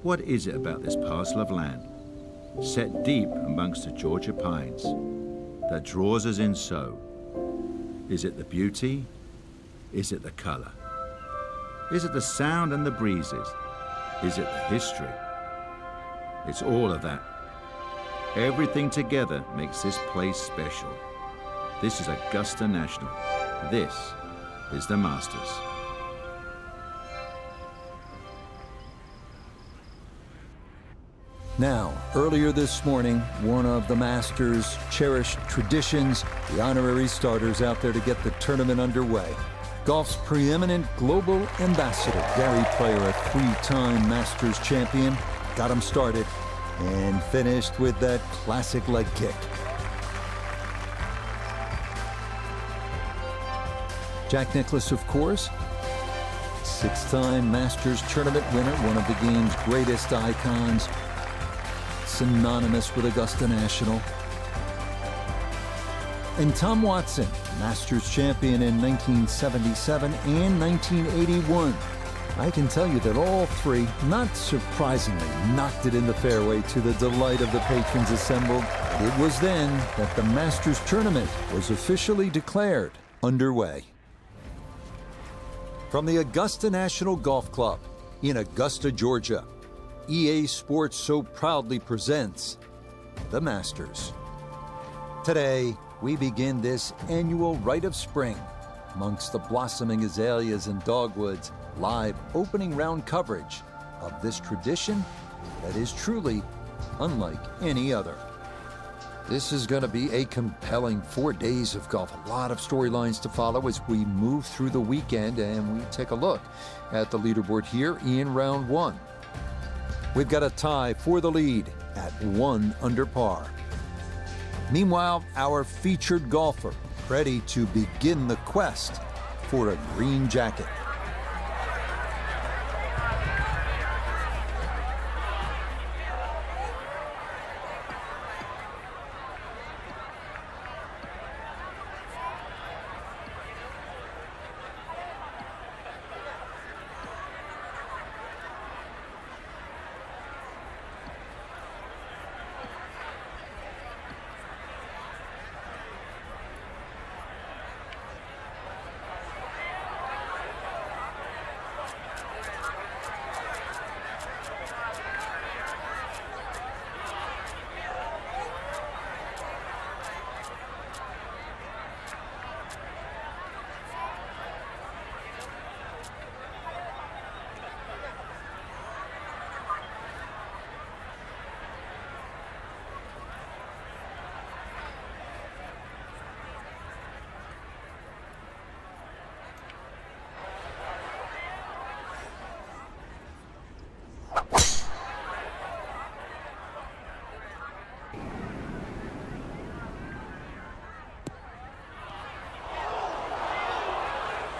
What is it about this parcel of land, set deep amongst the Georgia pines, that draws us in so? Is it the beauty? Is it the color? Is it the sound and the breezes? Is it the history? It's all of that. Everything together makes this place special. This is Augusta National. This is the Masters. Now, earlier this morning, one of the Masters' cherished traditions, the honorary starters out there to get the tournament underway. Golf's preeminent global ambassador, Gary Player, a three-time Masters champion, got him started and finished with that classic leg kick. Jack Nicklaus, of course, six-time Masters tournament winner, one of the game's greatest icons, synonymous with Augusta National. And Tom Watson, Masters champion in 1977 and 1981. I can tell you that all three, not surprisingly, knocked it in the fairway to the delight of the patrons assembled. It was then that the Masters tournament was officially declared underway. From the Augusta National Golf Club in Augusta, Georgia, EA Sports so proudly presents the Masters. Today, we begin this annual rite of spring amongst the blossoming azaleas and dogwoods, live opening round coverage of this tradition that is truly unlike any other. This is going to be a compelling 4 days of golf. A lot of storylines to follow as we move through the weekend, and we take a look at the leaderboard here in round one. We've got a tie for the lead at 1 under par. Meanwhile, our featured golfer ready to begin the quest for a green jacket.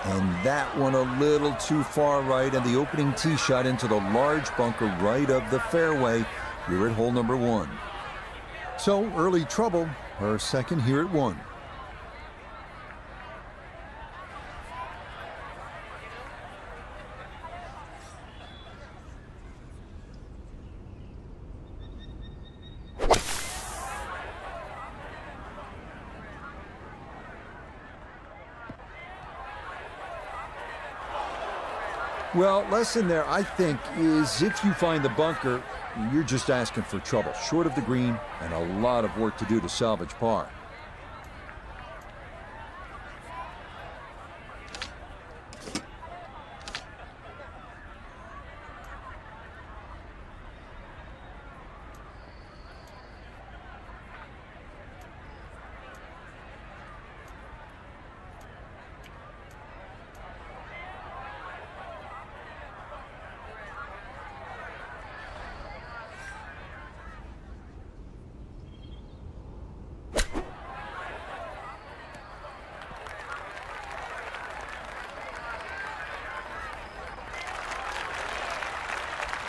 And that one a little too far right, and the opening tee shot into the large bunker right of the fairway here at hole number 1. So early trouble, her second here at 1. Well, lesson there, I think, is if you find the bunker, you're just asking for trouble. Short of the green and a lot of work to do to salvage par.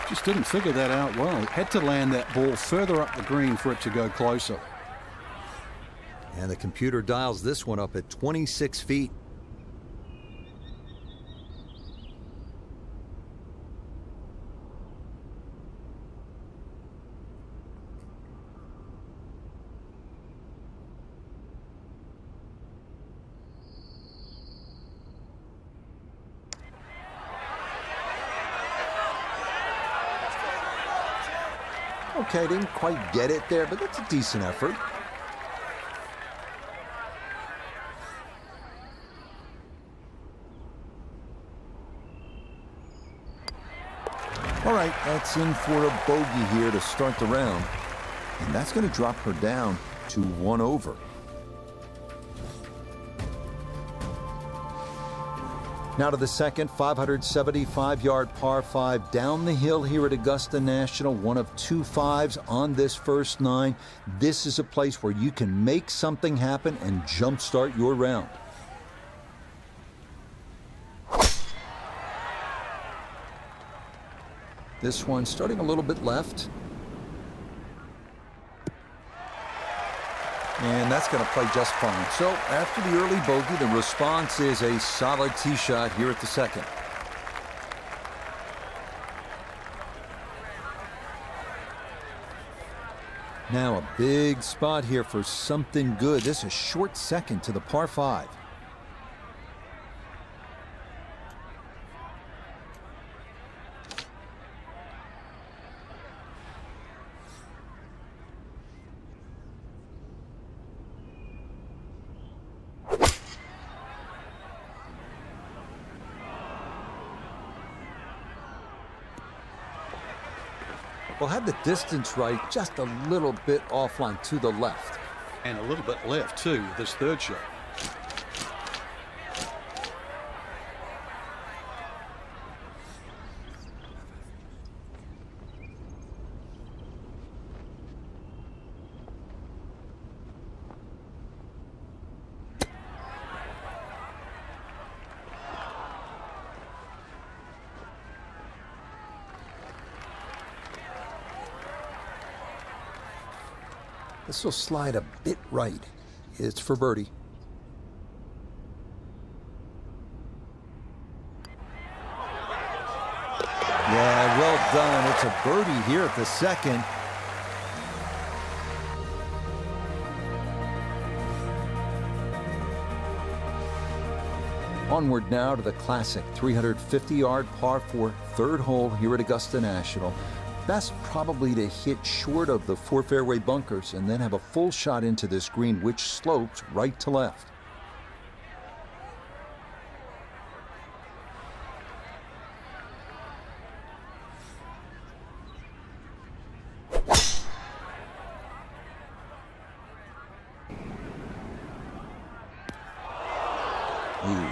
Just didn't figure that out well. Had to land that ball further up the green for it to go closer. And the computer dials this one up at 26 feet. Okay, didn't quite get it there, but that's a decent effort. All right, that's in for a bogey here to start the round. And that's going to drop her down to 1 over. Now to the second 575-yard par 5 down the hill here at Augusta National. One of 2 5s on this first 9. This is a place where you can make something happen and jumpstart your round. This one starting a little bit left. And that's going to play just fine. So after the early bogey, the response is a solid tee shot here at the second. Now a big spot here for something good. This is a short second to the par 5. Well, had the distance right, just a little bit offline to the left. And a little bit left, too, this third shot. This will slide a bit right. It's for birdie. Yeah, well done. It's a birdie here at the second. Onward now to the classic 350-yard par 4 third hole here at Augusta National. Best probably to hit short of the 4 fairway bunkers and then have a full shot into this green, which slopes right to left.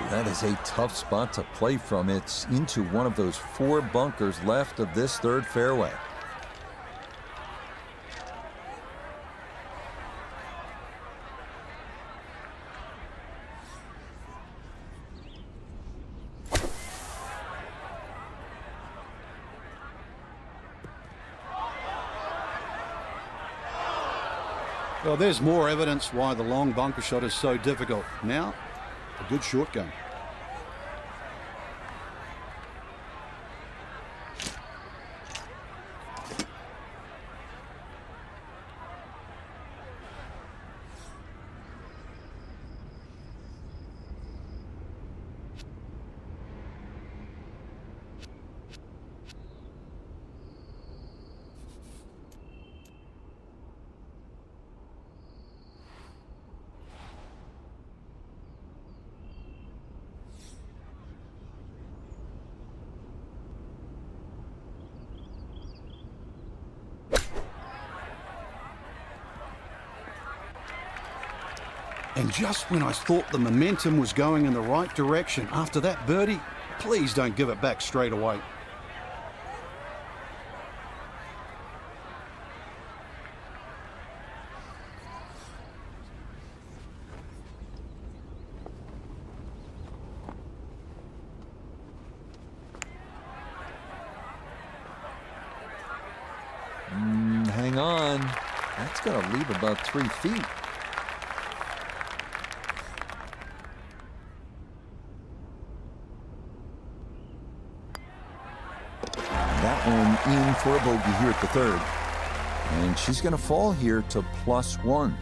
That is a tough spot to play from. It's into one of those 4 bunkers left of this third fairway. Well, there's more evidence why the long bunker shot is so difficult. Now, a good short game. And just when I thought the momentum was going in the right direction after that birdie, please don't give it back straight away. Hang on. That's going to leave about 3 feet. That one in for a bogey here at the third. And she's going to fall here to +1.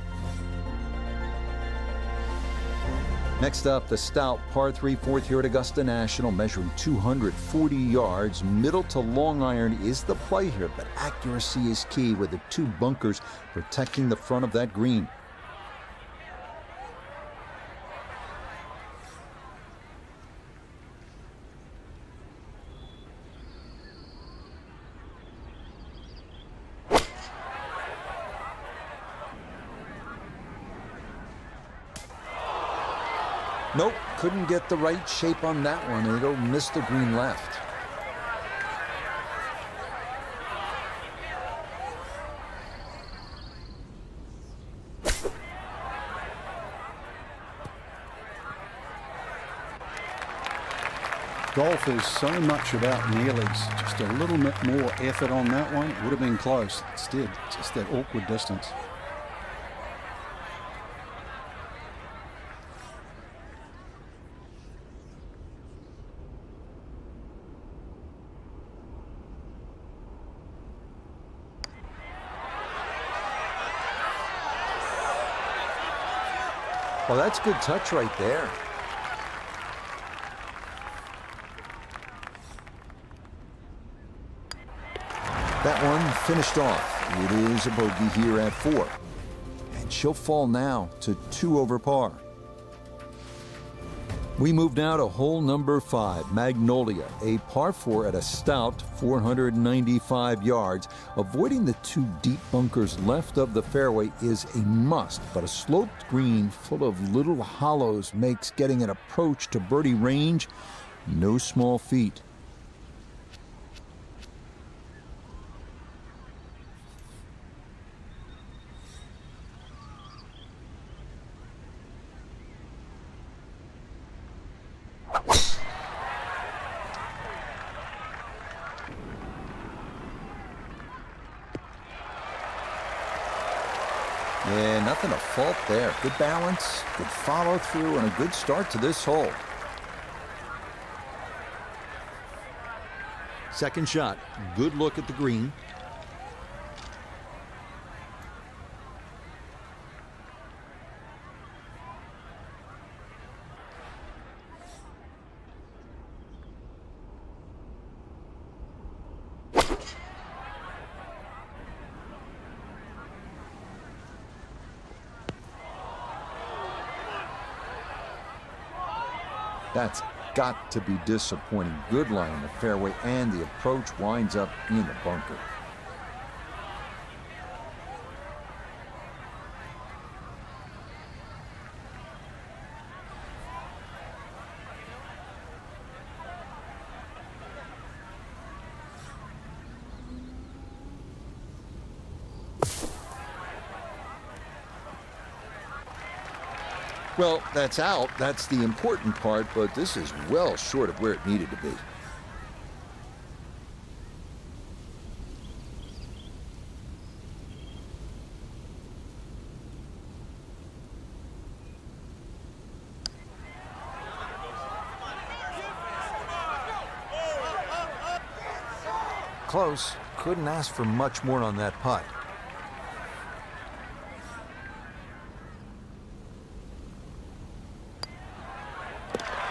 Next up, the stout par 3 fourth here at Augusta National, measuring 240 yards. Middle to long iron is the play here, but accuracy is key with the 2 bunkers protecting the front of that green. Nope, couldn't get the right shape on that one. It'll miss the green left. Golf is so much about nearlies. Just a little bit more effort on that one. Would have been close. Instead, just that awkward distance. Well, that's good touch right there. That one finished off. It is a bogey here at 4. And she'll fall now to 2 over par. We move now to hole number 5, Magnolia, a par 4 at a stout 495 yards. Avoiding the 2 deep bunkers left of the fairway is a must, but a sloped green full of little hollows makes getting an approach to birdie range no small feat. Yeah, nothing to fault there. Good balance, good follow through, and a good start to this hole. Second shot, good look at the green. That's got to be disappointing. Good line on the fairway, and the approach winds up in the bunker. Well, that's out. That's the important part, but this is well short of where it needed to be. Close. Couldn't ask for much more on that putt.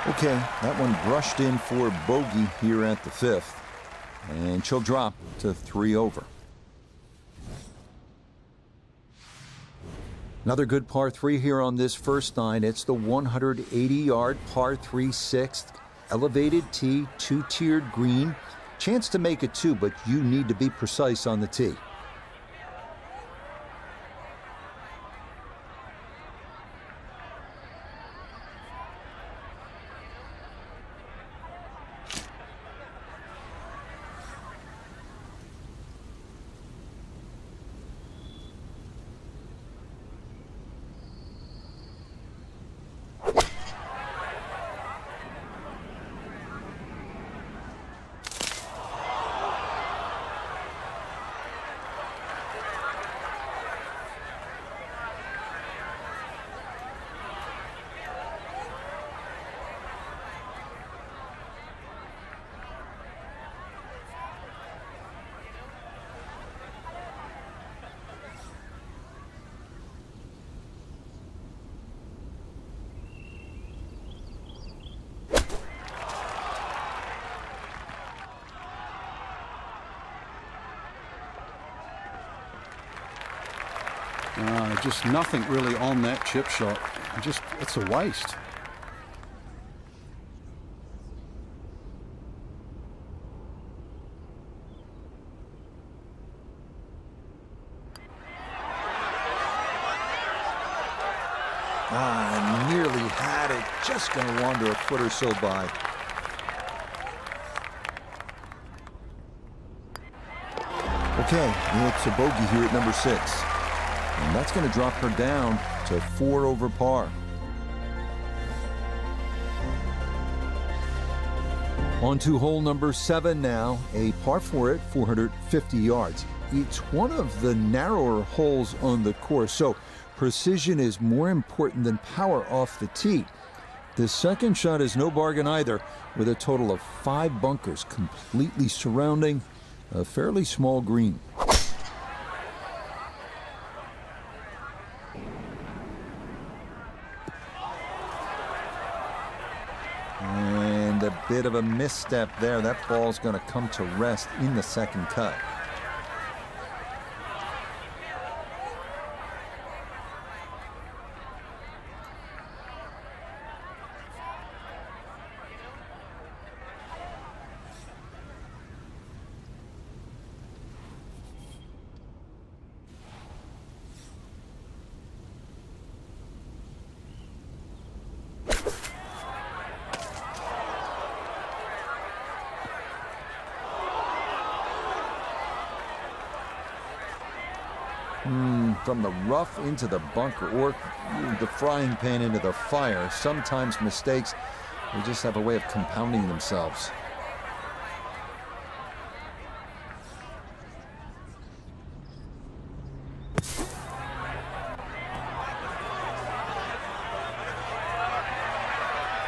Okay, that one brushed in for bogey here at the 5th. And she'll drop to 3 over. Another good par 3 here on this first 9. It's the 180-yard par 3 6th. Elevated tee, 2-tiered green. Chance to make it 2, but you need to be precise on the tee. Just nothing really on that chip shot. Just, it's a waste. Nearly had it. Just going to wander a foot or so by. Okay, it's a bogey here at number 6. And that's going to drop her down to 4 over par. On to hole number 7 now, a par 4 at 450 yards. It's one of the narrower holes on the course, so precision is more important than power off the tee. The second shot is no bargain either, with a total of 5 bunkers completely surrounding a fairly small green. And a bit of a misstep there. That ball's going to come to rest in the second cut. From the rough into the bunker, or the frying pan into the fire. Sometimes mistakes, they just have a way of compounding themselves.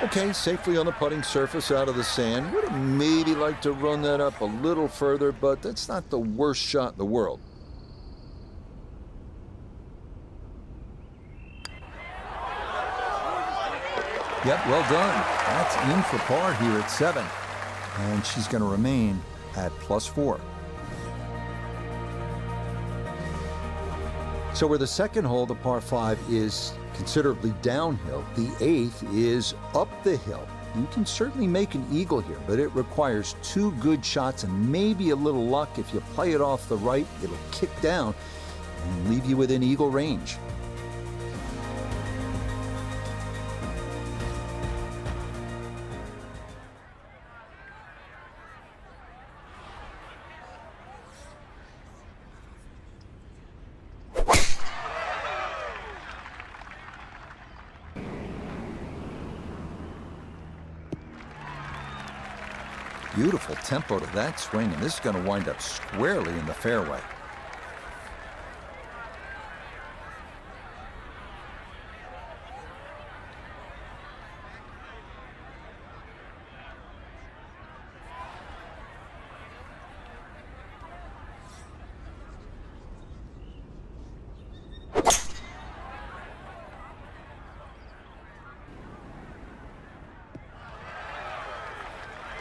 Okay, safely on the putting surface out of the sand. Would have maybe liked to run that up a little further, but that's not the worst shot in the world. Yep, well done. That's in for par here at 7. And she's going to remain at +4. So where the second hole, the par 5, is considerably downhill, the 8th is up the hill. You can certainly make an eagle here, but it requires 2 good shots and maybe a little luck. If you play it off the right, it'll kick down and leave you within eagle range. Beautiful tempo to that swing, and this is going to wind up squarely in the fairway.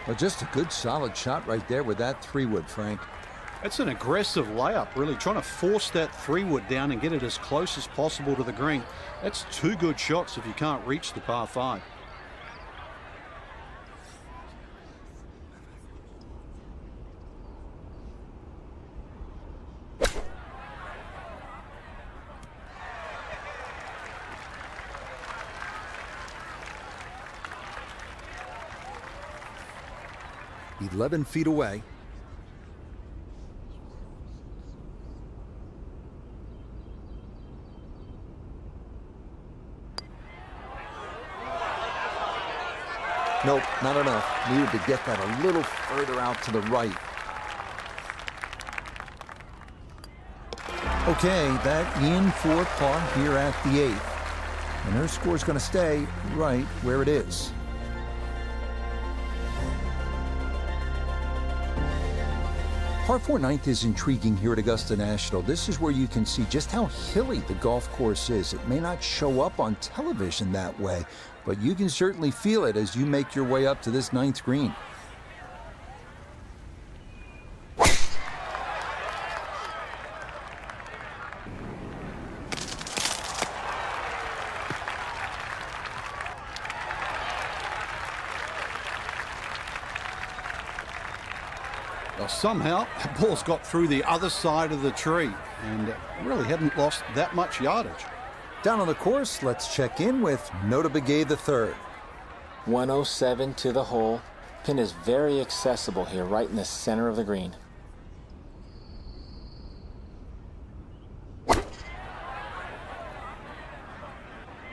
Well, just a good solid shot right there with that 3-wood, Frank. It's an aggressive layup, really, trying to force that 3-wood down and get it as close as possible to the green. That's 2 good shots if you can't reach the par 5. "11 feet away." Nope, not enough. Needed to get that a little further out to the right. Okay, that in for par here at the 8th. And her score's going to stay right where it is. Par 4 9th is intriguing here at Augusta National. This is where you can see just how hilly the golf course is. It may not show up on television that way, but you can certainly feel it as you make your way up to this 9th green. Well, somehow the ball's got through the other side of the tree and really hadn't lost that much yardage. Down on the course, let's check in with Nota Begay III. 107 to the hole. Pin is very accessible here, right in the center of the green.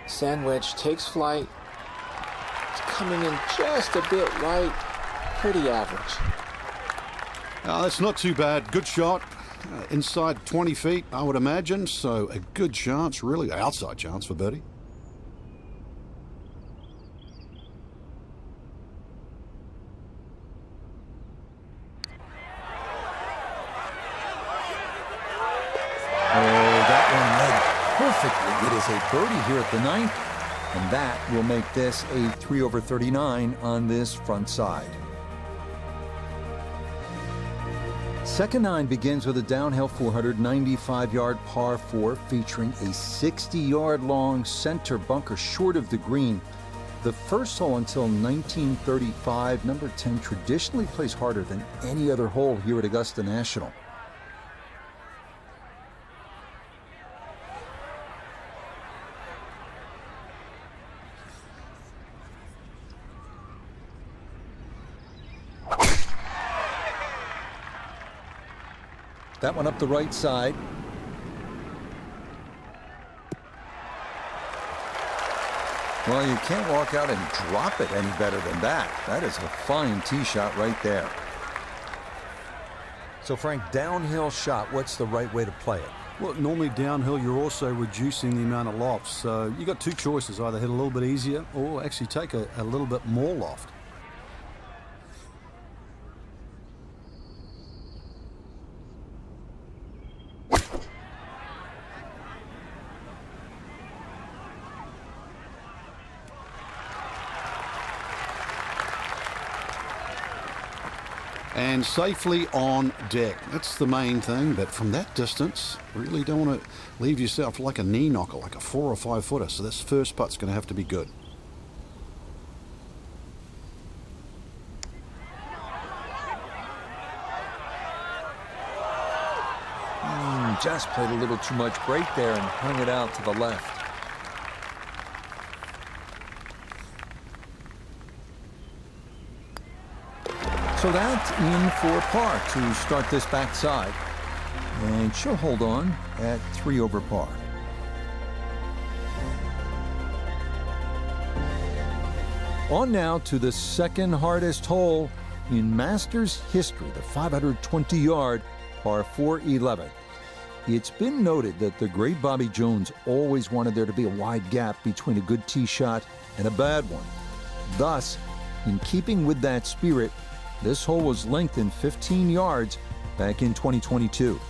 Sandwich takes flight. It's coming in just a bit right. Pretty average. That's not too bad. Good shot. Inside 20 feet, I would imagine. So a good chance, really, outside chance for birdie. Perfectly. It is a birdie here at the ninth, and that will make this a 3 over 39 on this front side. Second nine begins with a downhill 495-yard par 4 featuring a 60-yard long center bunker short of the green. The first hole until 1935, number 10 traditionally plays harder than any other hole here at Augusta National. That one up the right side. Well, you can't walk out and drop it any better than that. That is a fine tee shot right there. So, Frank, downhill shot, what's the right way to play it? Well, normally downhill, you're also reducing the amount of loft. So you got two choices, either hit a little bit easier or actually take a little bit more loft. And safely on deck. That's the main thing, but from that distance, really don't want to leave yourself like a knee knocker, like a 4 or 5 footer. So this first putt's going to have to be good. Just played a little too much break there and hung it out to the left. So that's in for par to start this backside. And she'll hold on at 3 over par. On now to the second hardest hole in Masters history, the 520-yard par 4-11. It's been noted that the great Bobby Jones always wanted there to be a wide gap between a good tee shot and a bad one. Thus, in keeping with that spirit, this hole was lengthened 15 yards back in 2022.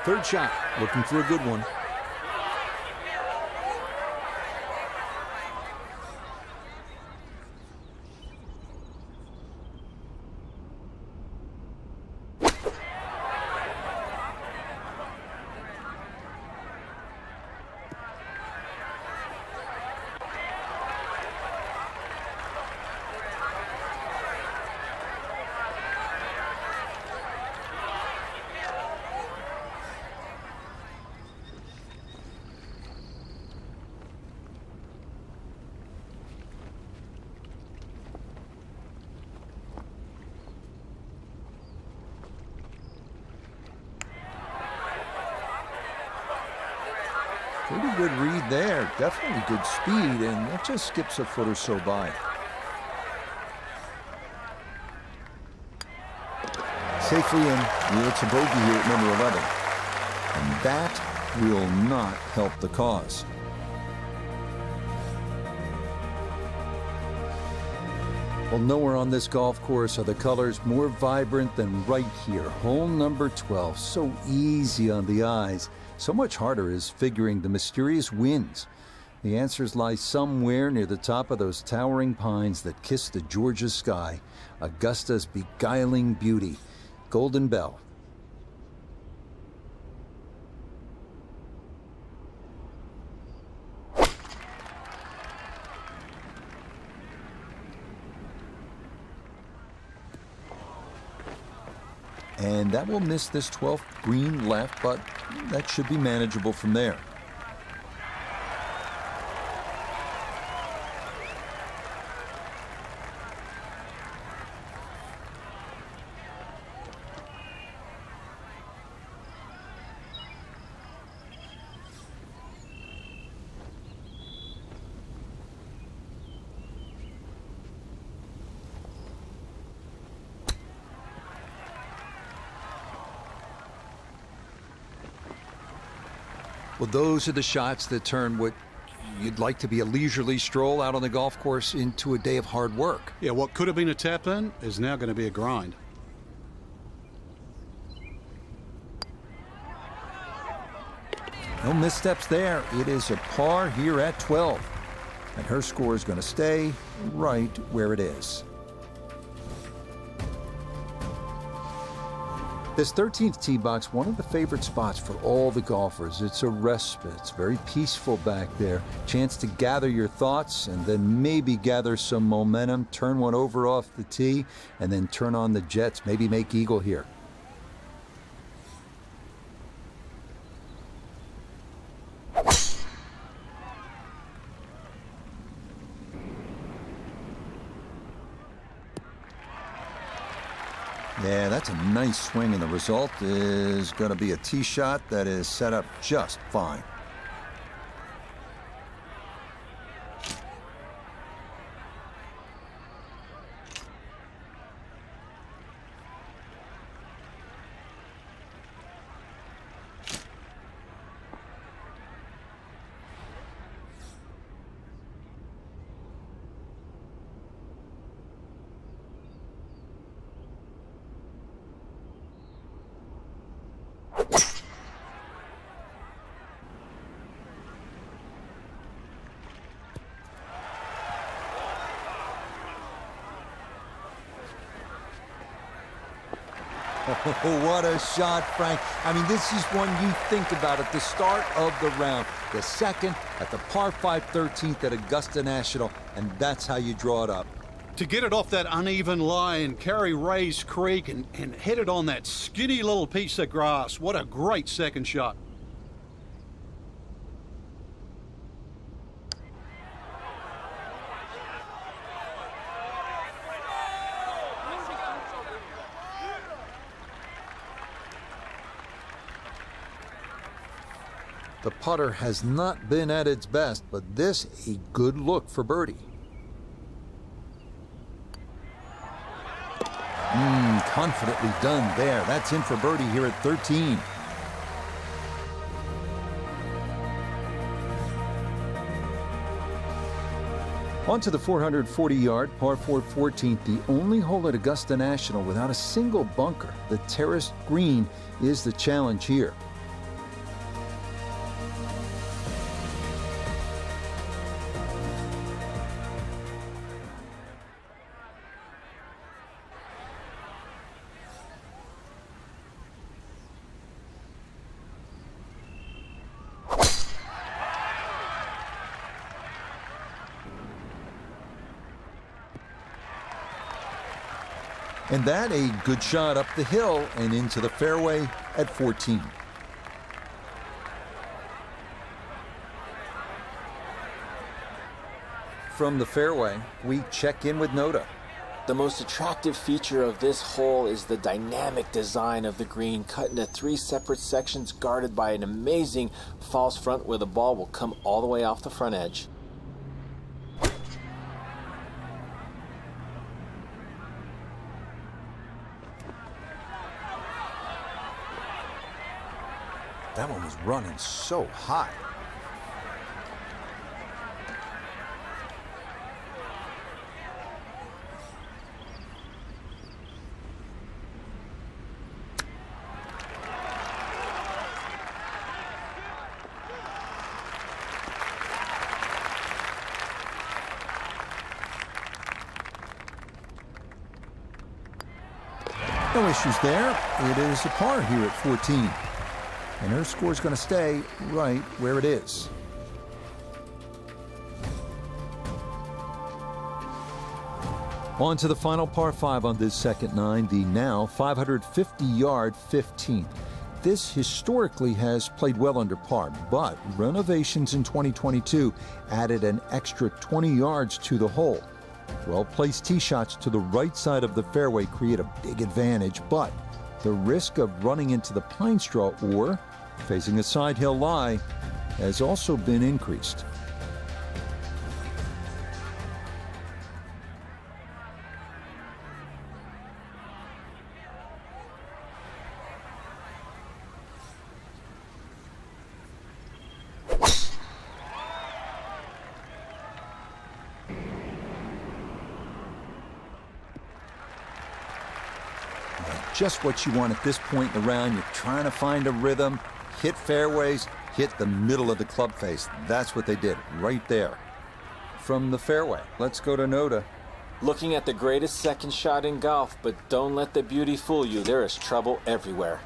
Third shot, looking for a good one. good read there. Definitely good speed, and that just skips a foot or so by. Safely in. It's a bogey here at number 11. And that will not help the cause. Well, nowhere on this golf course are the colors more vibrant than right here. Hole number 12. So easy on the eyes. So much harder is figuring the mysterious winds. The answers lie somewhere near the top of those towering pines that kiss the Georgia sky. Augusta's beguiling beauty. Golden Bell. And that will miss this 12th green left, but that should be manageable from there. Well, those are the shots that turn what you'd like to be a leisurely stroll out on the golf course into a day of hard work. Yeah, what could have been a tap-in is now going to be a grind. No missteps there. It is a par here at 12. And her score is going to stay right where it is. This 13th tee box, one of the favorite spots for all the golfers. It's a respite. It's very peaceful back there. Chance to gather your thoughts and then maybe gather some momentum, turn one over off the tee, and then turn on the jets, maybe make eagle here. Yeah, that's a nice swing, and the result is going to be a tee shot that is set up just fine. Oh, what a shot, Frank. I mean, this is one you think about at the start of the round. The second at the par 5 13th at Augusta National, and that's how you draw it up. To get it off that uneven lie and carry Rays Creek and hit it on that skinny little piece of grass. What a great second shot. The putter has not been at its best, but this a good look for birdie. Confidently done there. That's in for birdie here at 13. On to the 440-yard par 4 14th, the only hole at Augusta National without a single bunker. The terraced green is the challenge here. And that a good shot up the hill and into the fairway at 14. From the fairway, we check in with Noda. The most attractive feature of this hole is the dynamic design of the green, cut into 3 separate sections guarded by an amazing false front where the ball will come all the way off the front edge. That one was running so high. No issues there. It is a par here at 14. And her score's going to stay right where it is. On to the final par 5 on this second 9, the now 550-yard 15th. This historically has played well under par, but renovations in 2022 added an extra 20 yards to the hole. Well-placed tee shots to the right side of the fairway create a big advantage, but the risk of running into the pine straw or facing a side hill lie has also been increased. Just what you want at this point in the round. You're trying to find a rhythm, hit fairways, hit the middle of the club face. That's what they did right there. From the fairway, let's go to Noda. Looking at the greatest second shot in golf, but don't let the beauty fool you. There is trouble everywhere.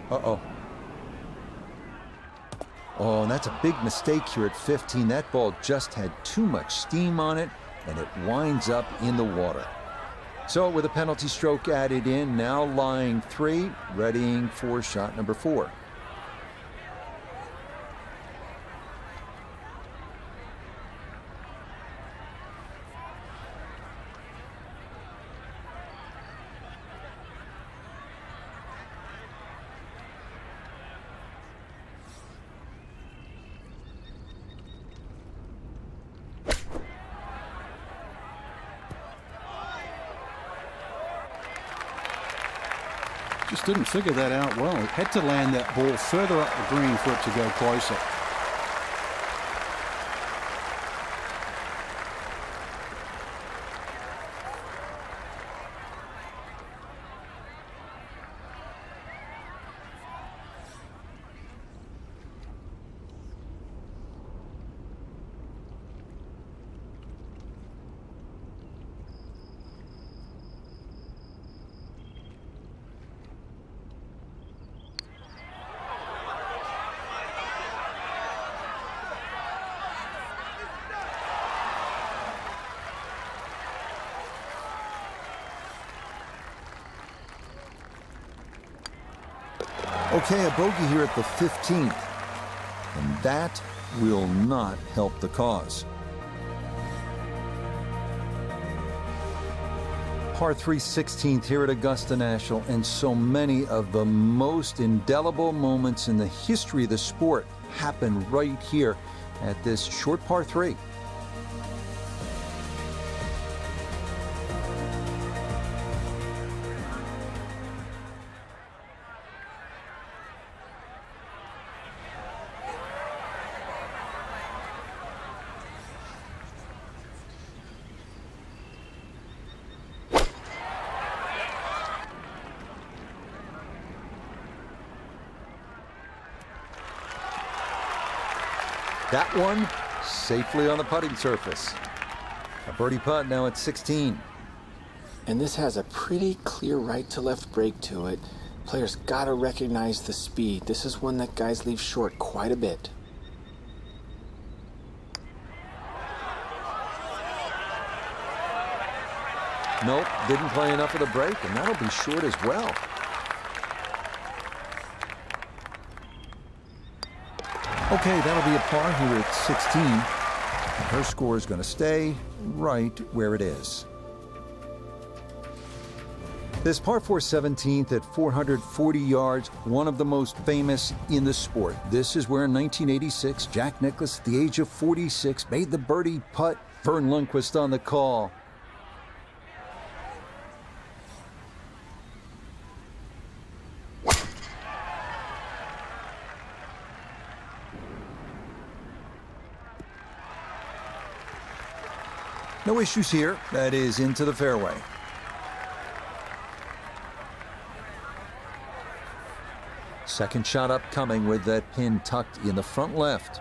Uh-oh. Oh, and that's a big mistake here at 15. That ball just had too much steam on it, and it winds up in the water. So with a penalty stroke added in, now lying 3, readying for shot number 4. Just didn't figure that out well. It had to land that ball further up the green for it to go closer. Okay, a bogey here at the 15th, and that will not help the cause. Par 3 16th here at Augusta National, and so many of the most indelible moments in the history of the sport happen right here at this short par 3. That one safely on the putting surface. A birdie putt now at 16. And this has a pretty clear right to left break to it. Players gotta recognize the speed. This is one that guys leave short quite a bit. Nope, didn't play enough of the break, and that'll be short as well. Okay, that'll be a par here at 16. And her score is going to stay right where it is. This par 4 17th at 440 yards, one of the most famous in the sport. This is where in 1986, Jack Nicklaus, at the age of 46, made the birdie putt. Vern Lundquist on the call. No issues here. That is into the fairway. Second shot upcoming with that pin tucked in the front left.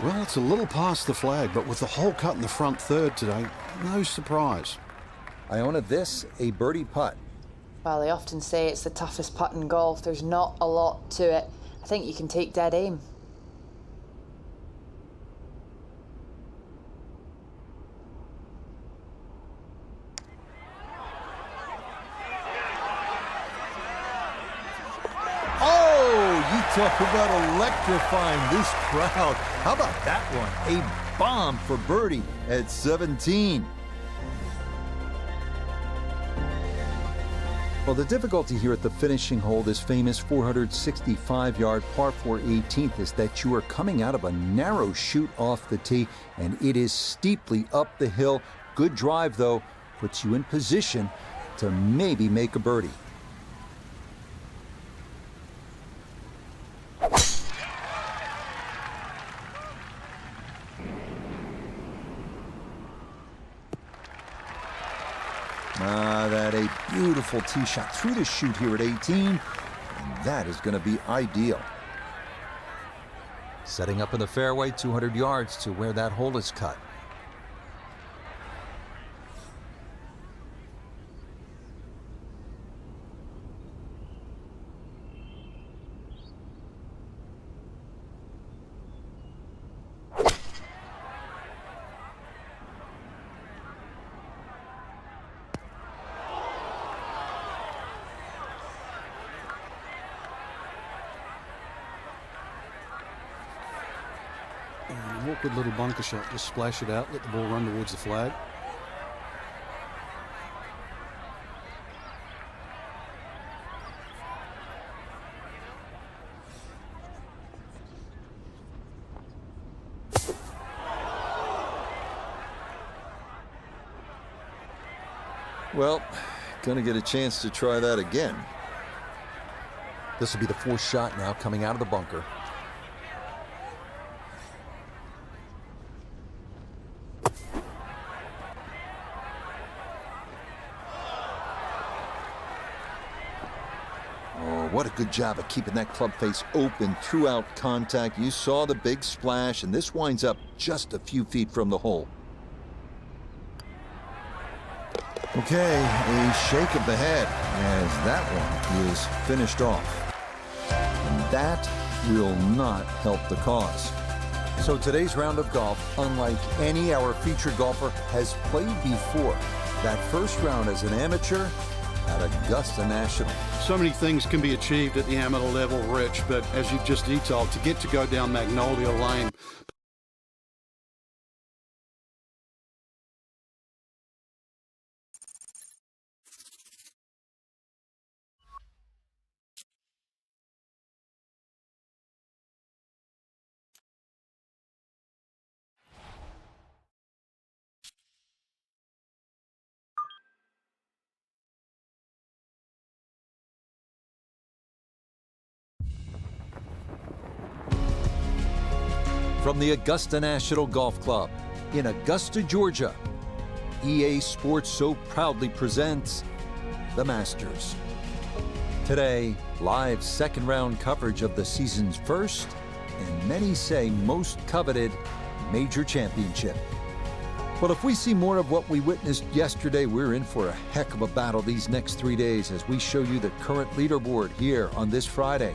Well, it's a little past the flag, but with the hole cut in the front third today, no surprise. Iona, this a birdie putt. Well, they often say it's the toughest putt in golf. There's not a lot to it. I think you can take dead aim. Talk about electrifying this crowd. How about that one? A bomb for birdie at 17. Well, the difficulty here at the finishing hole, this famous 465-yard par 4 18th, is that you are coming out of a narrow chute off the tee, and it is steeply up the hill. Good drive, though, puts you in position to maybe make a birdie. That a beautiful tee shot through the chute here at 18. And that is going to be ideal. Setting up in the fairway, 200 yards to where that hole is cut. An awkward little bunker shot, just splash it out, let the ball run towards the flag. Well, gonna get a chance to try that again. This will be the fourth shot now coming out of the bunker. What a good job of keeping that club face open throughout contact. You saw the big splash, and this winds up just a few feet from the hole. Okay, a shake of the head as that one is finished off. And that will not help the cause. So today's round of golf, unlike any our featured golfer has played before. That first round as an amateur at Augusta National. So many things can be achieved at the amateur level, Rich, but as you've just detailed, to get to go down Magnolia Lane. From the Augusta National Golf Club in Augusta, Georgia, EA Sports so proudly presents the Masters. Today, live second round coverage of the season's first, and many say most coveted, major championship. Well, if we see more of what we witnessed yesterday, we're in for a heck of a battle these next 3 days as we show you the current leaderboard here on this Friday.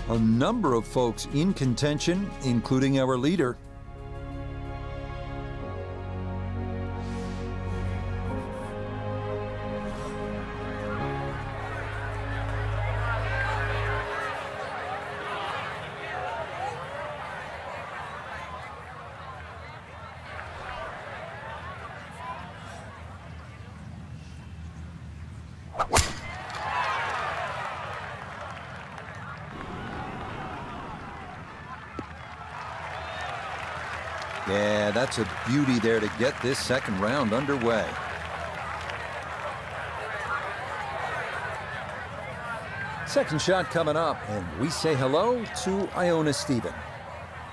A number of folks in contention, including our leader. Yeah, that's a beauty there to get this second round underway. Second shot coming up, and we say hello to Iona Stephen.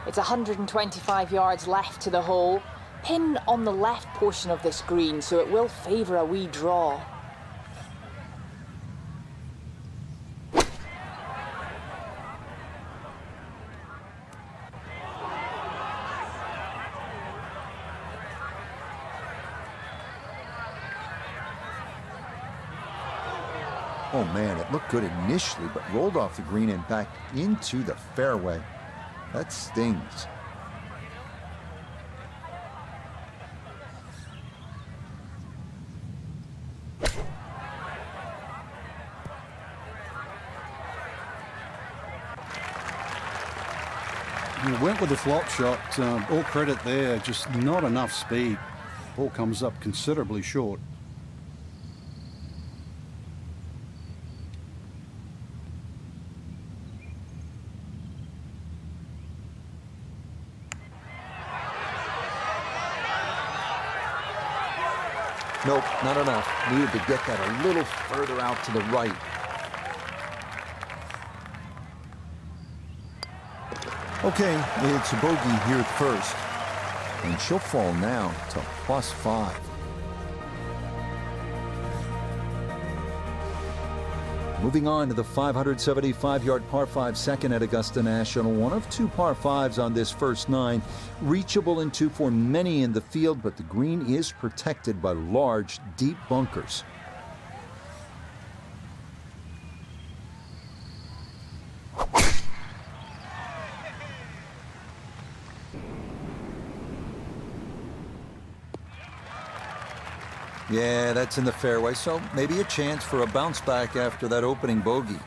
It's 125 yards left to the hole. Pin on the left portion of this green, so it will favour a wee draw. Oh man, it looked good initially, but rolled off the green and back into the fairway. That stings. He went with the flop shot. All credit there, just not enough speed. Ball comes up considerably short. Nope, not enough. Needed to get that a little further out to the right. Okay, it's a bogey here at first. And she'll fall now to +5. Moving on to the 575-yard par 5 second at Augusta National. One of two par 5s on this first 9. Reachable in 2 for many in the field, but the green is protected by large, deep bunkers. Yeah, that's in the fairway, so maybe a chance for a bounce back after that opening bogey.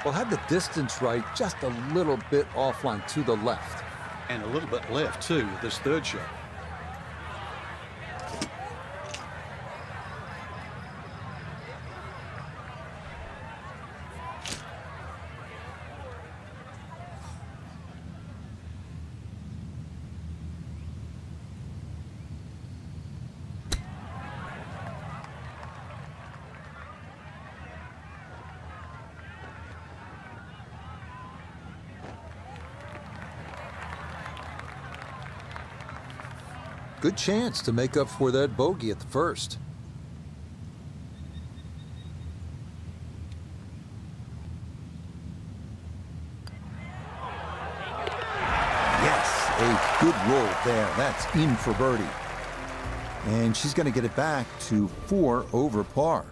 Well, had the distance right, just a little bit offline to the left. And a little bit left, too, with this third shot. Good chance to make up for that bogey at the first. Yes, a good roll there. That's in for birdie. And she's going to get it back to 4 over par.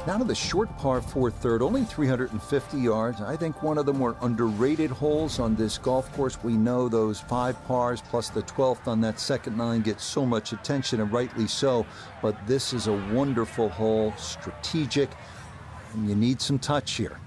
Now to the short par 4 third, only 350 yards. I think one of the more underrated holes on this golf course. We know those 5 pars plus the 12th on that second 9 get so much attention, and rightly so. But this is a wonderful hole, strategic, and you need some touch here.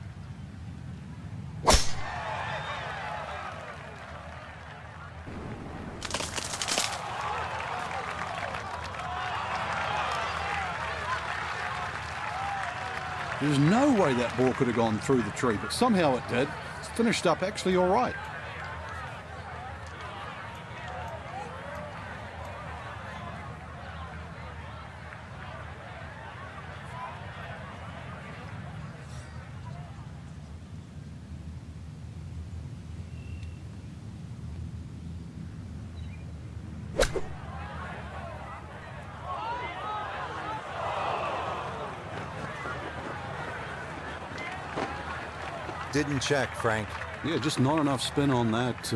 There's no way that ball could have gone through the tree, but somehow it did. It's finished up actually all right. Didn't check, Frank. Yeah, just not enough spin on that,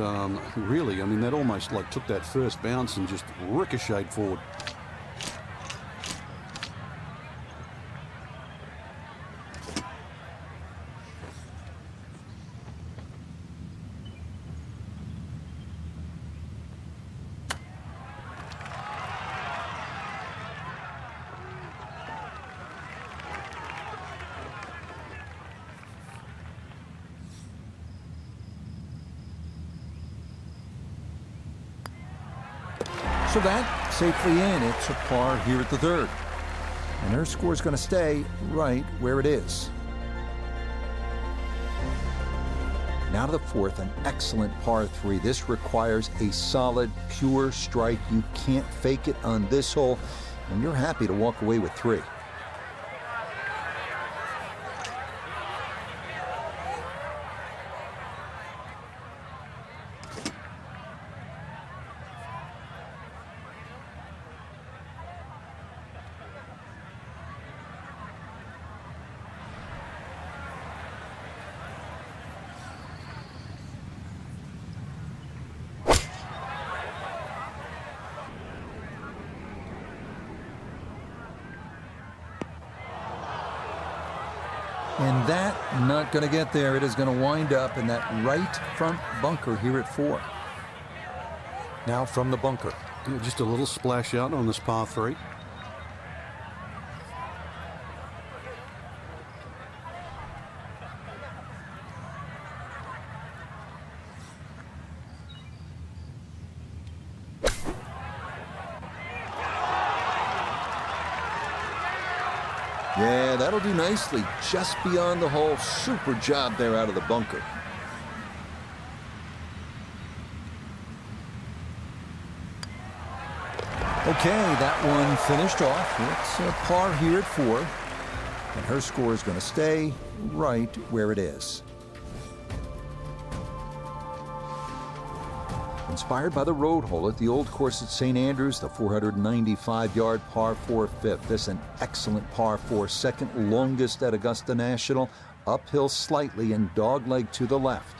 really. I mean, that almost like took that first bounce and just ricocheted forward. So that safely in. It's a par here at the third. And her score is going to stay right where it is. Now to the fourth, an excellent par three. This requires a solid, pure strike. You can't fake it on this hole, and you're happy to walk away with three. And that not going to get there. It is going to wind up in that right front bunker here at 4. Now from the bunker. Yeah, just a little splash out on this par 3. Yeah, that'll do nicely. Just beyond the hole. Super job there out of the bunker. Okay, that one finished off. It's a par here at 4. And her score is going to stay right where it is. Inspired by the road hole at the old course at St. Andrews, the 495-yard par 4 fifth. This an excellent par 4, second longest at Augusta National. Uphill slightly and dogleg to the left.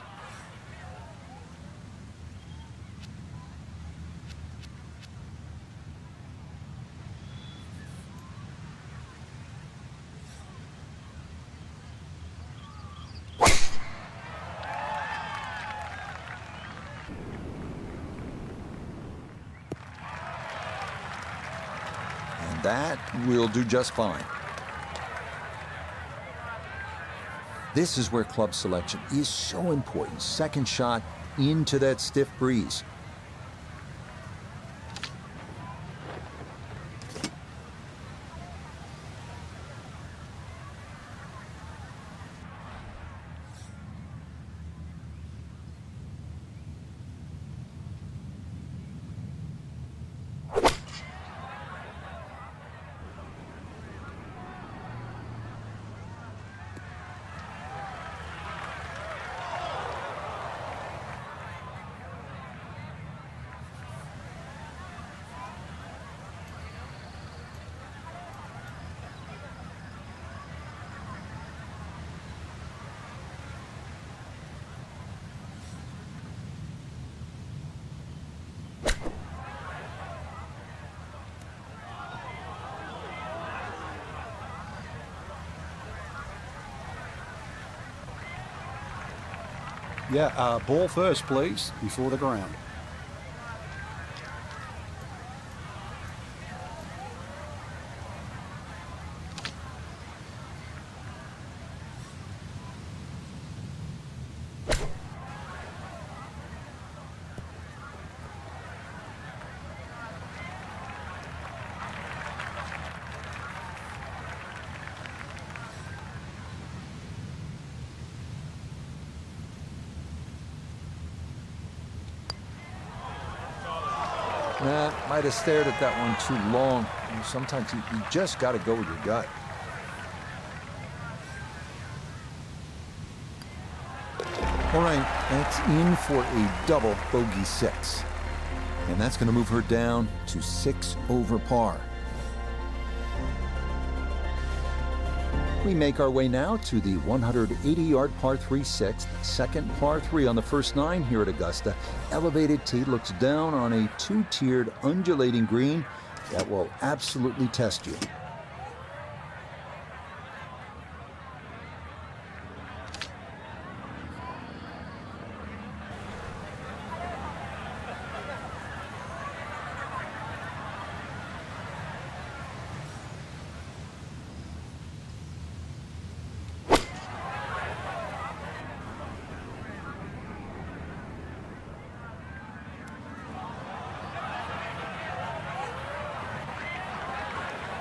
That will do just fine. This is where club selection is so important. Second shot into that stiff breeze. Yeah, ball first, please, before the ground. Nah, might have stared at that one too long. Sometimes you just got to go with your gut. All right, that's in for a double bogey 6. And that's going to move her down to 6 over par. We make our way now to the 180-yard par 3 6th, second par 3 on the first 9 here at Augusta. Elevated tee looks down on a 2-tiered undulating green that will absolutely test you.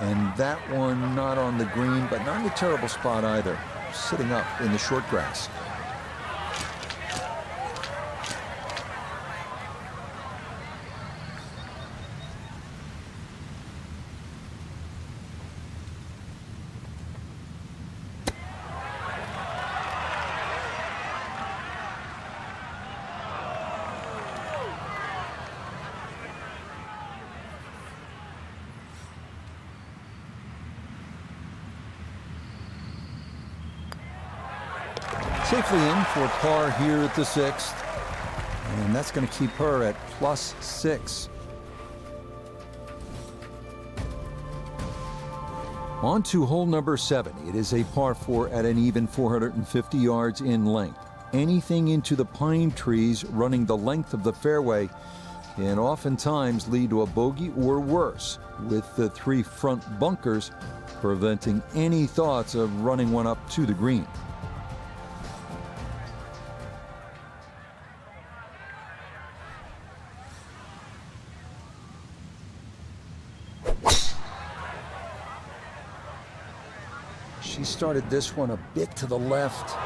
And that one not on the green, but not in a terrible spot either. Sitting up in the short grass. Safely in for par here at the 6th. And that's going to keep her at +6. On to hole number 7. It is a par 4 at an even 450 yards in length. Anything into the pine trees running the length of the fairway can oftentimes lead to a bogey or worse, with the 3 front bunkers preventing any thoughts of running one up to the green. She started this one a bit to the left.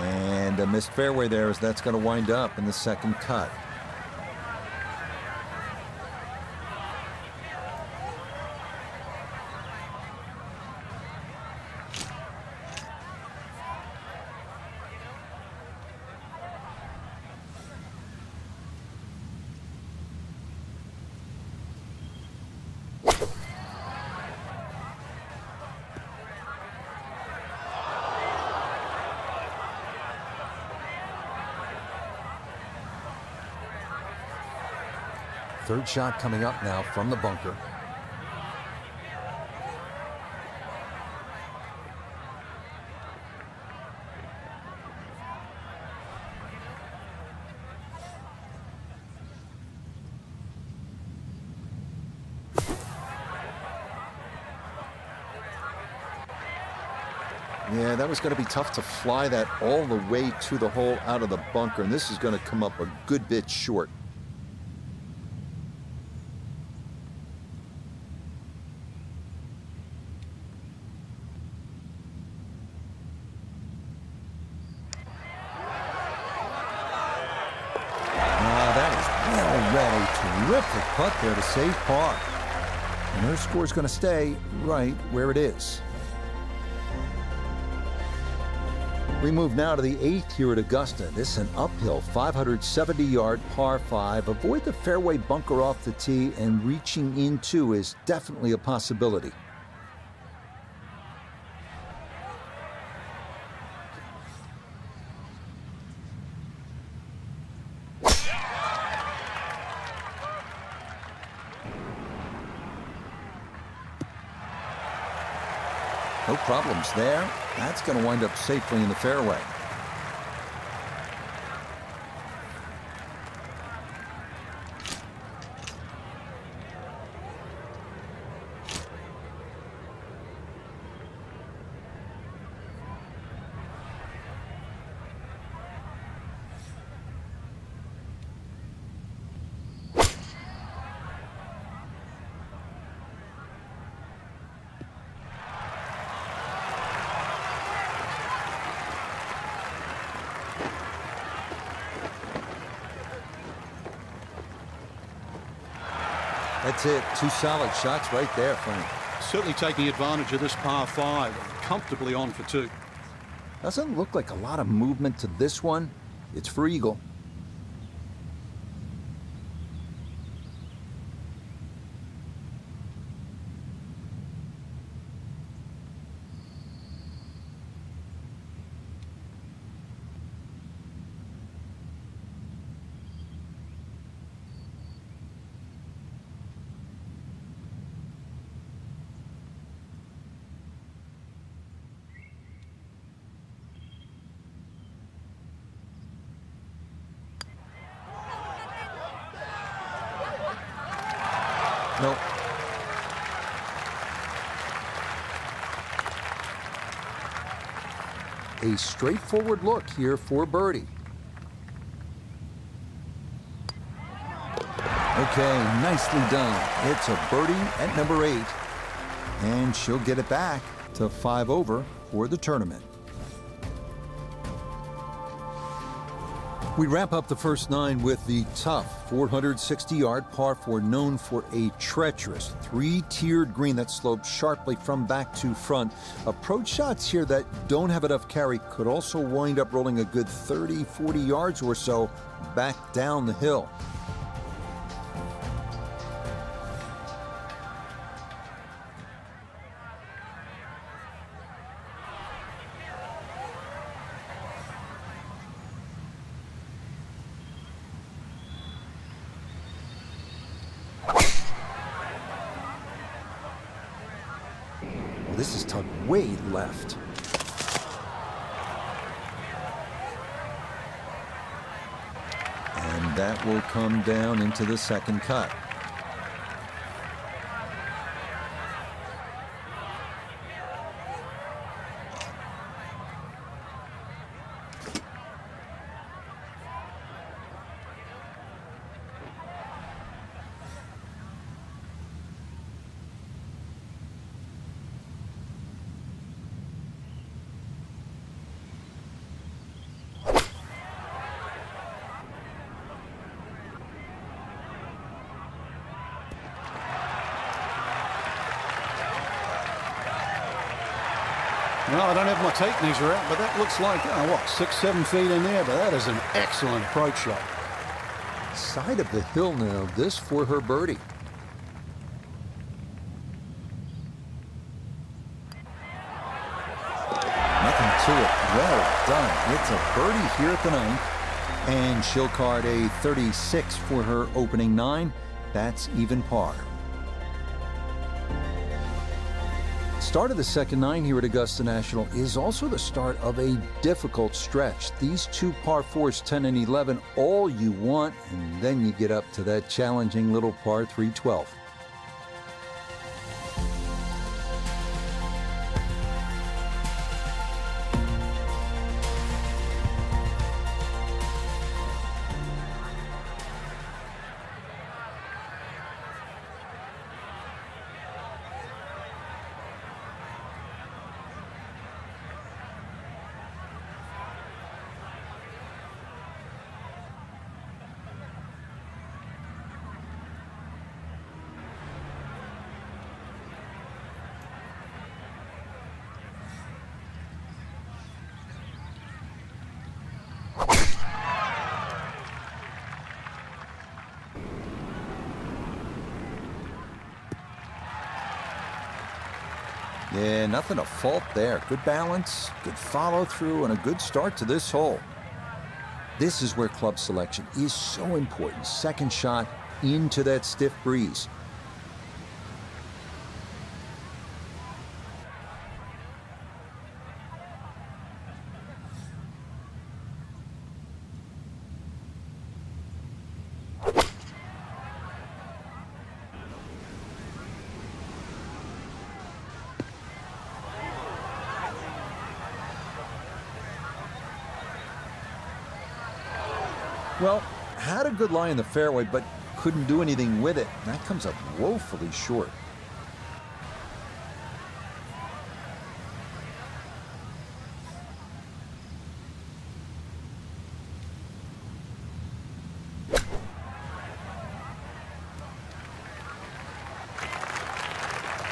And a missed fairway there, as that's going to wind up in the second cut. Third shot coming up now from the bunker. Yeah, that was going to be tough to fly that all the way to the hole out of the bunker, and this is going to come up a good bit short. Terrific putt there to save par. And her score's going to stay right where it is. We move now to the 8th here at Augusta. This is an uphill 570-yard par 5. Avoid the fairway bunker off the tee, and reaching into is definitely a possibility. No problems there. That's going to wind up safely in the fairway. That's it. 2 solid shots right there, Frank. Certainly taking advantage of this par 5. Comfortably on for 2. Doesn't look like a lot of movement to this one. It's for eagle. Nope. A straightforward look here for birdie. Okay, nicely done. It's a birdie at number 8. And she'll get it back to 5 over for the tournament. We wrap up the first 9 with the tough 460-yard par 4, known for a treacherous 3-tiered green that slopes sharply from back to front. Approach shots here that don't have enough carry could also wind up rolling a good 30, 40 yards or so back down the hill. This is tucked way left. And that will come down into the second cut. Well, I don't have my tape measure out, but that looks like, 6, 7 feet in there, but that is an excellent approach shot. Side of the hill now, this for her birdie. Nothing to it. Well done. It's a birdie here at the 9th, and she'll card a 36 for her opening 9. That's even par. Start of the second 9 here at Augusta National is also the start of a difficult stretch. These 2 par 4s, 10 and 11, all you want, and then you get up to that challenging little par 3, 12. Yeah, nothing to fault there. Good balance, good follow through, and a good start to this hole. This is where club selection is so important. Second shot into that stiff breeze. Well, had a good lie in the fairway, but couldn't do anything with it. That comes up woefully short.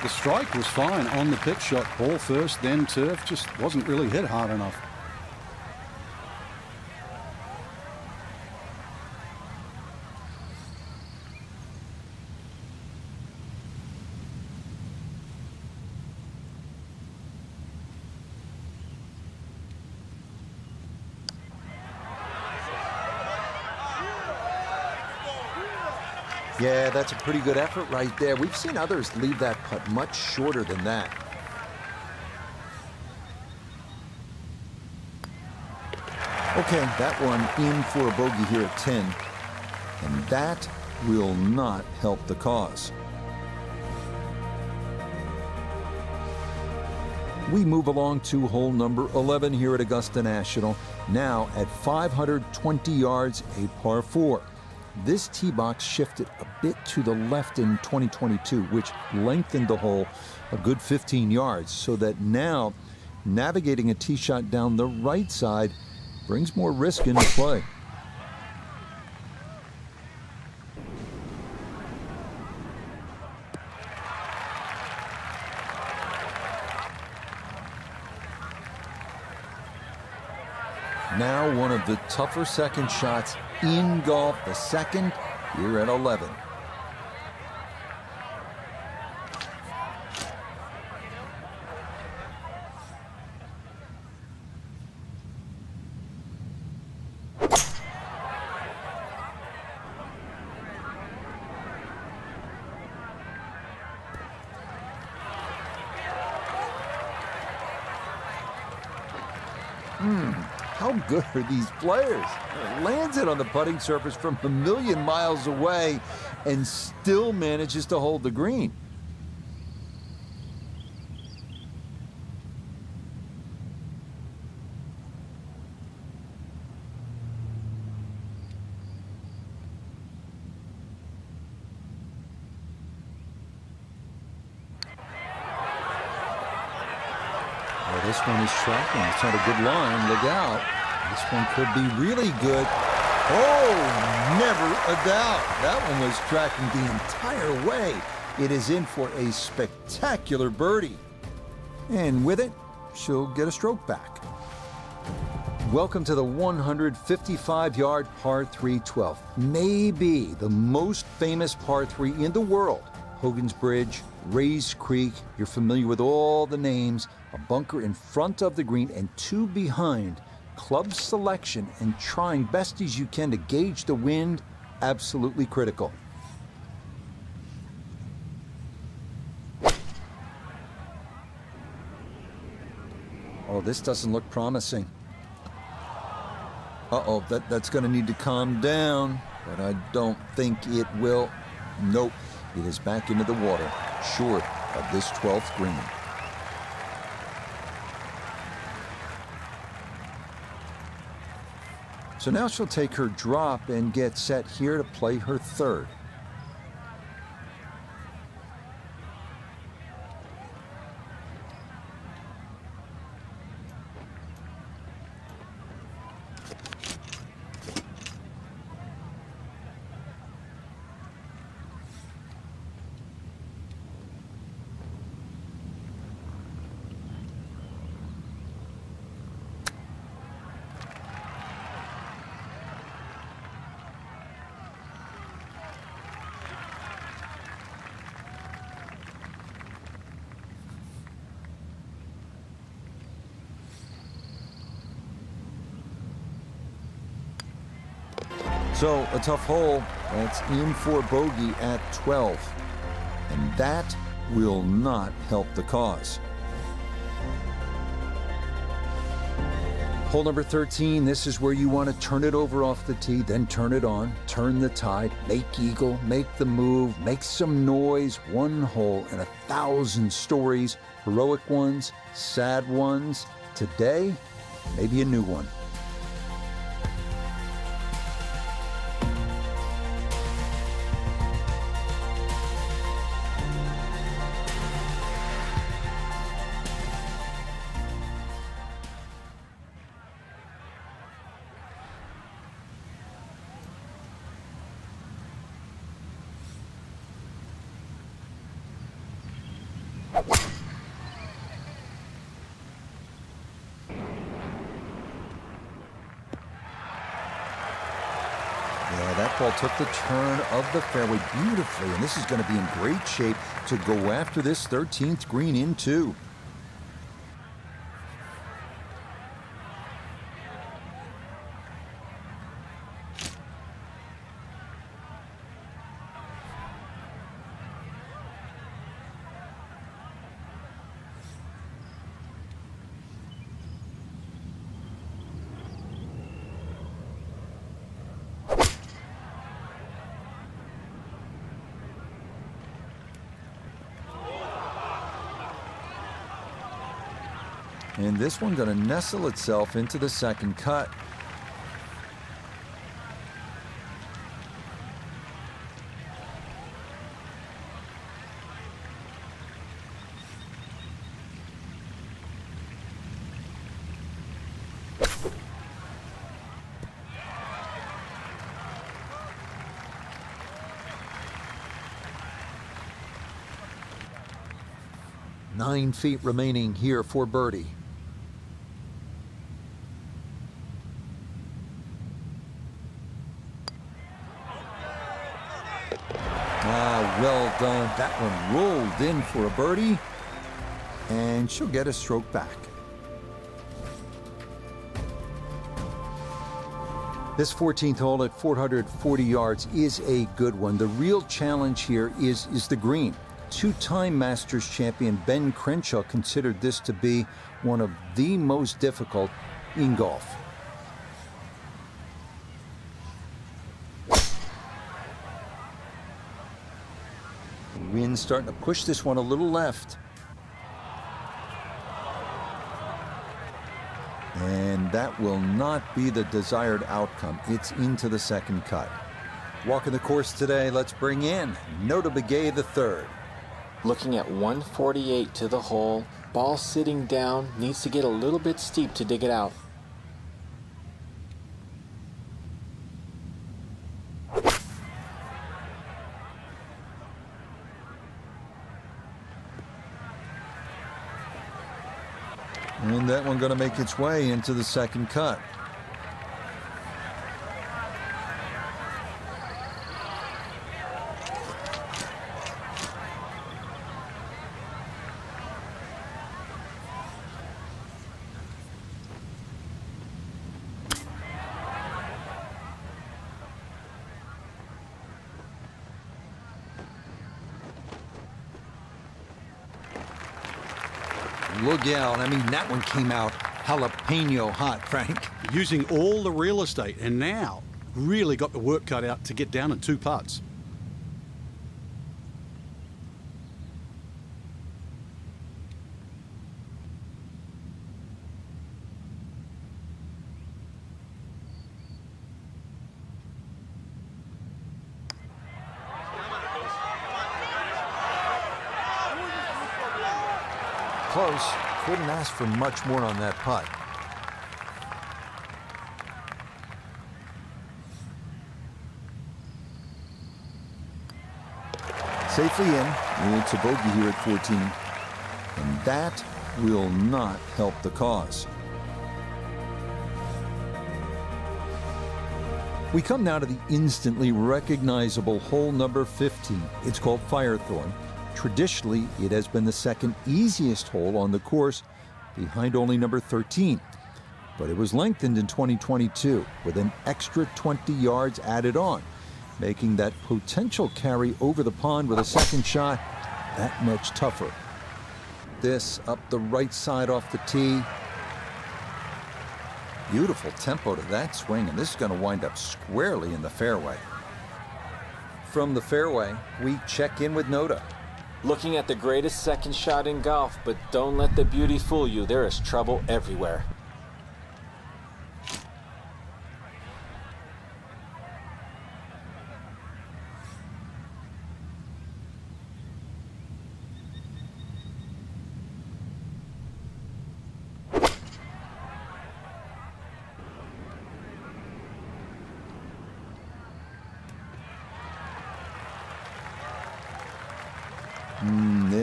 The strike was fine on the pitch shot. Ball first, then turf. Just wasn't really hit hard enough. Yeah, that's a pretty good effort right there. We've seen others leave that putt much shorter than that. Okay, that one in for a bogey here at 10. And that will not help the cause. We move along to hole number 11 here at Augusta National. Now at 520 yards, a par 4. This tee box shifted a bit to the left in 2022, which lengthened the hole a good 15 yards, so that now navigating a tee shot down the right side brings more risk into play. Now one of the tougher second shots in golf, the second here at 11. How good are these players? Lands it on the putting surface from a million miles away and still manages to hold the green. This one is tracking. It's not a good line. Look out. This one could be really good. Oh, never a doubt. That one was tracking the entire way. It is in for a spectacular birdie. And with it, she'll get a stroke back. Welcome to the 155-yard par 3 12th. Maybe the most famous par 3 in the world. Hogan's Bridge, Rays Creek. You're familiar with all the names. A bunker in front of the green and two behind. Club selection and trying best as you can to gauge the wind, absolutely critical. Oh, this doesn't look promising. Uh-oh, that's going to need to calm down, but I don't think it will. Nope, it is back into the water, short of this 12th green. So now she'll take her drop and get set here to play her third. So a tough hole. That's in for bogey at 12. And that will not help the cause. Hole number 13, this is where you want to turn it over off the tee, then turn it on, turn the tide, make eagle, make the move, make some noise. One hole and 1,000 stories, heroic ones, sad ones. Today, maybe a new one. Yeah, that ball took the turn of the fairway beautifully, and this is going to be in great shape to go after this 13th green in two. And this one going to nestle itself into the second cut. Nine feet remaining here for birdie. Well done. That one rolled in for a birdie, and she'll get a stroke back. This 14th hole at 440 yards is a good one. The real challenge here is the green. Two-time Masters champion Ben Crenshaw considered this to be one of the most difficult in golf. Wind starting to push this one a little left. And that will not be the desired outcome. It's into the second cut. Walking the course today, let's bring in Nota Begay III. Looking at 148 to the hole, ball sitting down, needs to get a little bit steep to dig it out. And that one going to make its way into the second cut. Look out. I mean, that one came out jalapeno hot, Frank. Using all the real estate, and now really got the work cut out to get down in two putts. Close. Couldn't ask for much more on that putt. Safely in. It's a bogey here at 14. And that will not help the cause. We come now to the instantly recognizable hole number 15. It's called Firethorn. Traditionally, it has been the second easiest hole on the course, behind only number 13. But it was lengthened in 2022 with an extra 20 yards added on, making that potential carry over the pond with a second shot that much tougher. This up the right side off the tee. Beautiful tempo to that swing, and this is going to wind up squarely in the fairway. From the fairway, we check in with Nota. Looking at the greatest second shot in golf, but don't let the beauty fool you. There is trouble everywhere.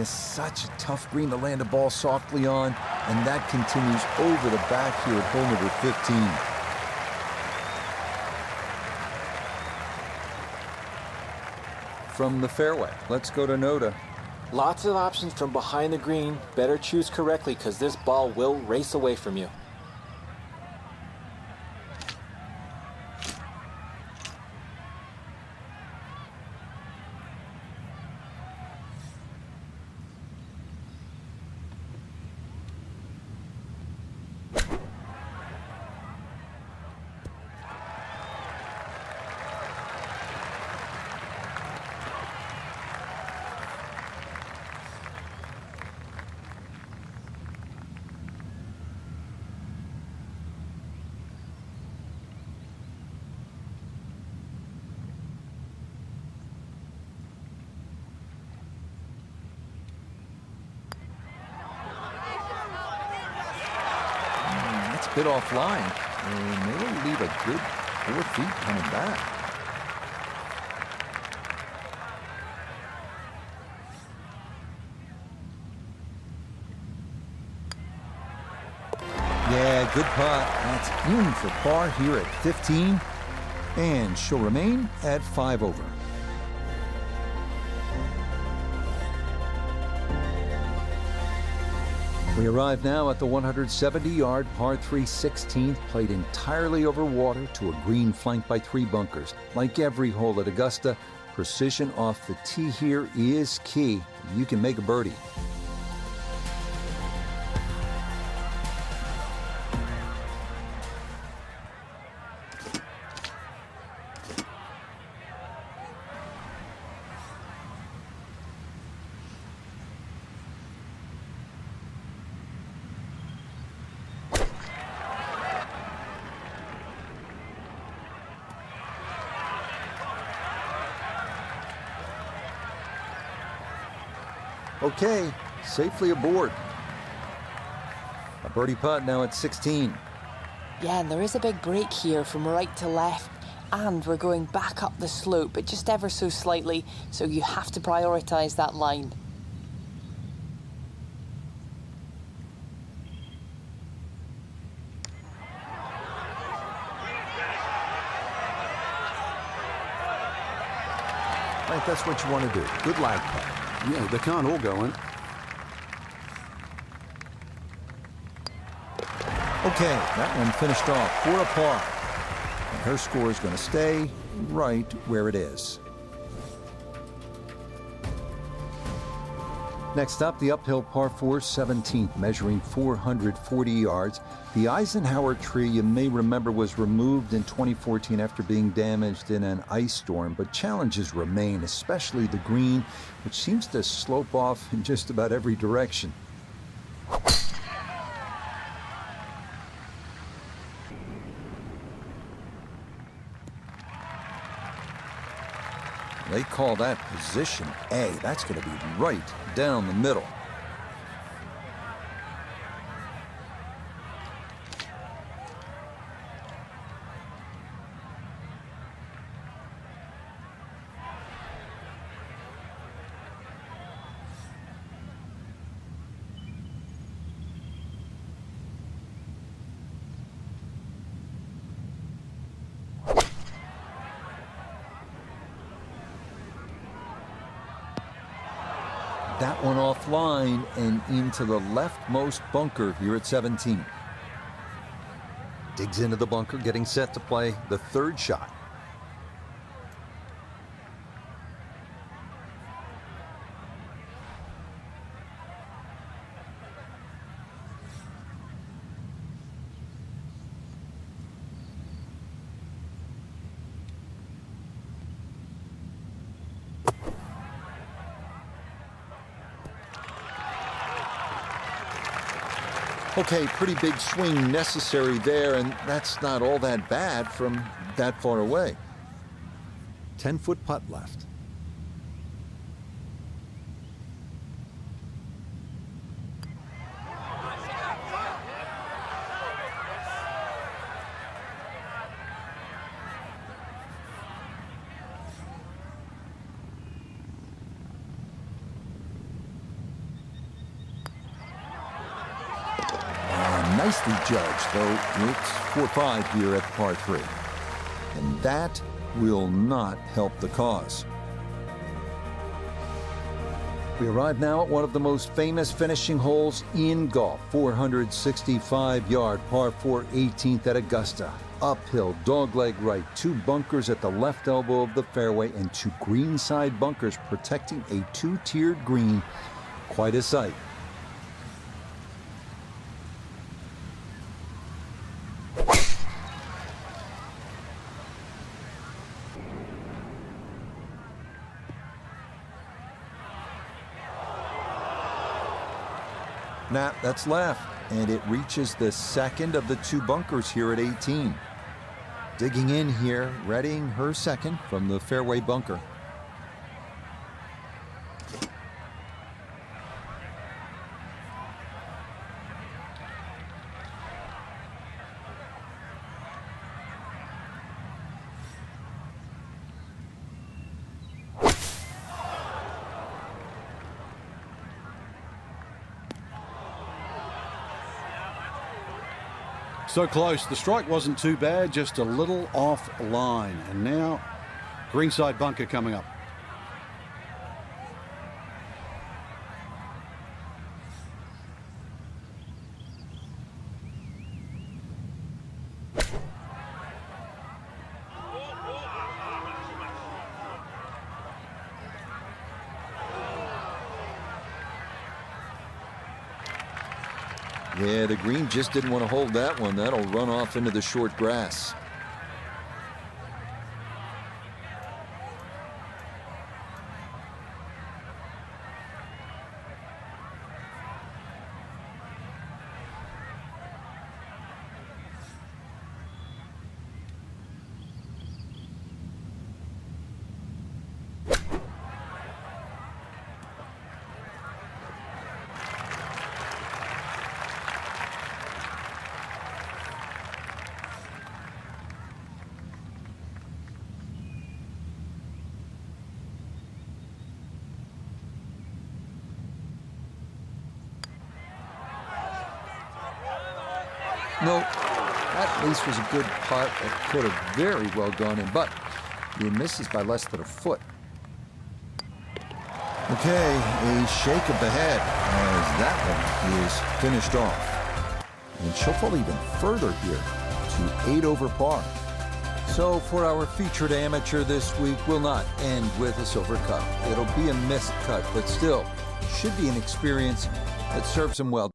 this. Such a tough green to land a ball softly on, and that continues over the back here at hole number 15. From the fairway, let's go to Noda. Lots of options from behind the green. Better choose correctly because this ball will race away from you. Bit offline, and they'll leave a good 4 feet coming back. Yeah, good putt. That's in for par here at 15, and she'll remain at 5 over. We arrive now at the 170-yard par 3 16th, played entirely over water to a green flanked by 3 bunkers. Like every hole at Augusta, precision off the tee here is key. You can make a birdie. Okay, safely aboard. A birdie putt now at 16. Yeah, and there is a big break here from right to left, and we're going back up the slope, but just ever so slightly, so you have to prioritize that line. I think that's what you want to do. Good lag putt. Yeah, they can't all go in. Okay, that one finished off for a par. And her score is going to stay right where it is. Next up, the uphill par 4 17th, measuring 440 yards. The Eisenhower tree, you may remember, was removed in 2014 after being damaged in an ice storm, but challenges remain, especially the green, which seems to slope off in just about every direction. They call that position A. That's going to be right down the middle. That one offline and into the leftmost bunker here at 17. Digs into the bunker, getting set to play the 3rd shot. Okay, pretty big swing necessary there, and that's not all that bad from that far away. 10-foot putt left. Nicely judged, though it's 4-5 here at the par 3. And that will not help the cause. We arrive now at one of the most famous finishing holes in golf, 465-yard par 4 18th at Augusta. Uphill, dogleg right, 2 bunkers at the left elbow of the fairway, and 2 greenside bunkers protecting a 2-tiered green. Quite a sight. Nah, that's left, and it reaches the second of the 2 bunkers here at 18. Digging in here, readying her second from the fairway bunker. So close. The strike wasn't too bad, just a little off line. And now, greenside bunker coming up. Yeah, the green just didn't want to hold that one. That'll run off into the short grass. No, that at least was a good putt. It could have very well gone in, but he misses by less than a foot. Okay, a shake of the head as that one is finished off. And she'll fall even further here to 8 over par. So for our featured amateur this week will not end with a silver cup. It'll be a missed cut, but still should be an experience that serves him well.